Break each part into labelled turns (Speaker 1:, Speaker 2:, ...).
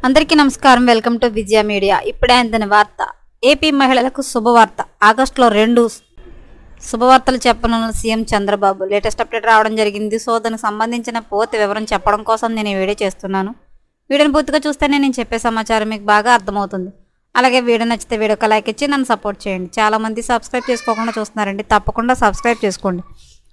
Speaker 1: అందరికీ నమస్కారం. Welcome to Vijaya media. ఇప్పుడే అందిన వార్త. ఏపీ మహిళలకు శుభవార్త. ఆగస్టులో 2 శుభవార్తలు చెప్పనున్న సీఎం చంద్రబాబు. లేటెస్ట్ అప్డేట్ రావడం జరిగింది. సో దానికి సంబంధించిన పూర్తి వివరం చెప్పడం కోసం నేను ఈ వీడియో చేస్తున్నాను. వీడియోని పూర్తిగా చూస్తేనే నేను చెప్పే సమాచారం మీకు బాగా అర్థమవుతుంది. అలాగే వీడియో నచ్చితే వీడియోకి లైక్ ఇచ్చి నన్ను సపోర్ట్ చేయండి. చాలామంది సబ్స్క్రైబ్ చేసుకోకుండా చూస్తున్నారండి. తప్పకుండా సబ్స్క్రైబ్ చేసుకోండి.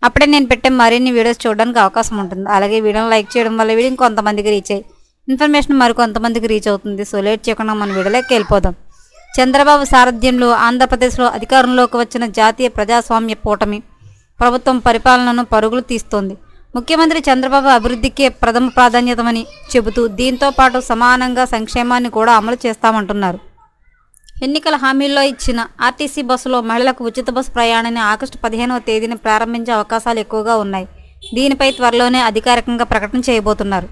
Speaker 1: అప్పుడే నేను పెట్టే మరిన్ని వీడియోస్ చూడడానికి అవకాశం ఉంటుంది. అలాగే వీడియోని లైక్ చేయడం వల్ల వీడియో కొంతమందికి రీచ్ అయ్యి ఇన్ఫర్మేషన్ మరికొంతమందికి రీచ్ అవుతుంది. సో లేట్ చేయకుండా మన వీడియోలోకి వెళ్ళిపోదాం. చంద్రబాబు సారథ్యంలో ఆంధ్రప్రదేశ్లో అధికారంలోకి వచ్చిన జాతీయ ప్రజాస్వామ్య కూటమి ప్రభుత్వం పరిపాలనను పరుగులు తీస్తోంది. ముఖ్యమంత్రి చంద్రబాబు అభివృద్ధికే ప్రథమ ప్రాధాన్యతమని చెబుతూ దీంతో పాటు సమానంగా సంక్షేమాన్ని కూడా అమలు చేస్తామంటున్నారు. ఎన్నికల హామీల్లో ఇచ్చిన ఆర్టీసీ బస్సులో మహిళలకు ఉచిత బస్సు ప్రయాణాన్ని ఆగస్టు 15వ తేదీన ప్రారంభించే అవకాశాలు ఎక్కువగా ఉన్నాయి. దీనిపై త్వరలోనే అధికారికంగా ప్రకటన చేయబోతున్నారు.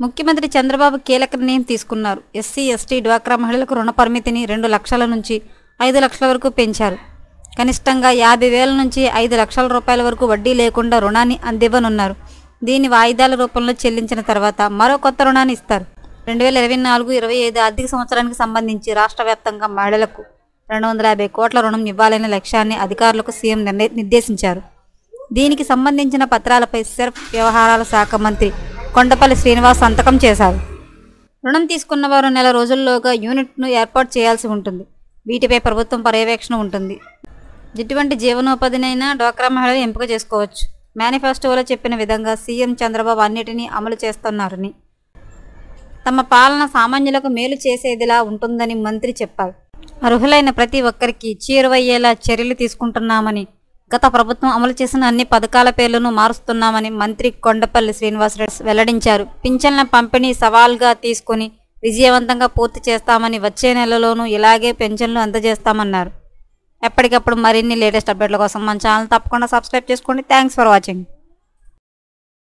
Speaker 1: ముఖ్యమంత్రి చంద్రబాబు కీలక నిర్ణయం తీసుకున్నారు. ఎస్సీ, ఎస్టీ, డ్వాక్రా మహిళలకు రుణ పరిమితిని 2 లక్షల నుంచి 5 లక్షల వరకు పెంచారు. కనిష్టంగా 50,000 నుంచి 5 లక్షల రూపాయల వరకు వడ్డీ లేకుండా రుణాన్ని అందివ్వనున్నారు. దీన్ని వాయిదాల రూపంలో చెల్లించిన తర్వాత మరో కొత్త రుణాన్ని ఇస్తారు. 2024-25 ఆర్థిక సంవత్సరానికి సంబంధించి రాష్ట్ర వ్యాప్తంగా మహిళలకు 250 కోట్ల రుణం ఇవ్వాలనే లక్ష్యాన్ని అధికారులకు సీఎం నిర్దేశించారు. దీనికి సంబంధించిన పత్రాలపై సర్ఫ్ వ్యవహారాల శాఖ మంత్రి కొండపల్లి శ్రీనివాస్ సంతకం చేశారు. రుణం తీసుకున్న వారు నెల రోజుల్లోగా యూనిట్ను ఏర్పాటు చేయాల్సి ఉంటుంది. వీటిపై ప్రభుత్వం పర్యవేక్షణ ఉంటుంది. ఎటువంటి జీవనోపాధినైనా డ్వాక్రా మహిళలు ఎంపిక చేసుకోవచ్చు. మేనిఫెస్టోలో చెప్పిన విధంగా సీఎం చంద్రబాబు అన్నిటినీ అమలు చేస్తున్నారని, తమ పాలన సామాన్యులకు మేలు చేసేదిలా ఉంటుందని మంత్రి చెప్పారు. అర్హులైన ప్రతి ఒక్కరికి చేరువయ్యేలా చర్యలు తీసుకుంటున్నామని, గత ప్రభుత్వం అమలు చేసిన అన్ని పథకాల పేర్లను మారుస్తున్నామని మంత్రి కొండపల్లి శ్రీనివాసరెడ్డి వెల్లడించారు. పింఛన్ల పంపిణీ సవాల్గా తీసుకుని విజయవంతంగా పూర్తి చేస్తామని, వచ్చే నెలలోనూ ఇలాగే పెన్షన్లు అందజేస్తామన్నారు. ఎప్పటికప్పుడు మరిన్ని లేటెస్ట్ అప్డేట్ల కోసం మన ఛానల్ తప్పకుండా సబ్స్క్రైబ్ చేసుకోండి. Thanks for watching.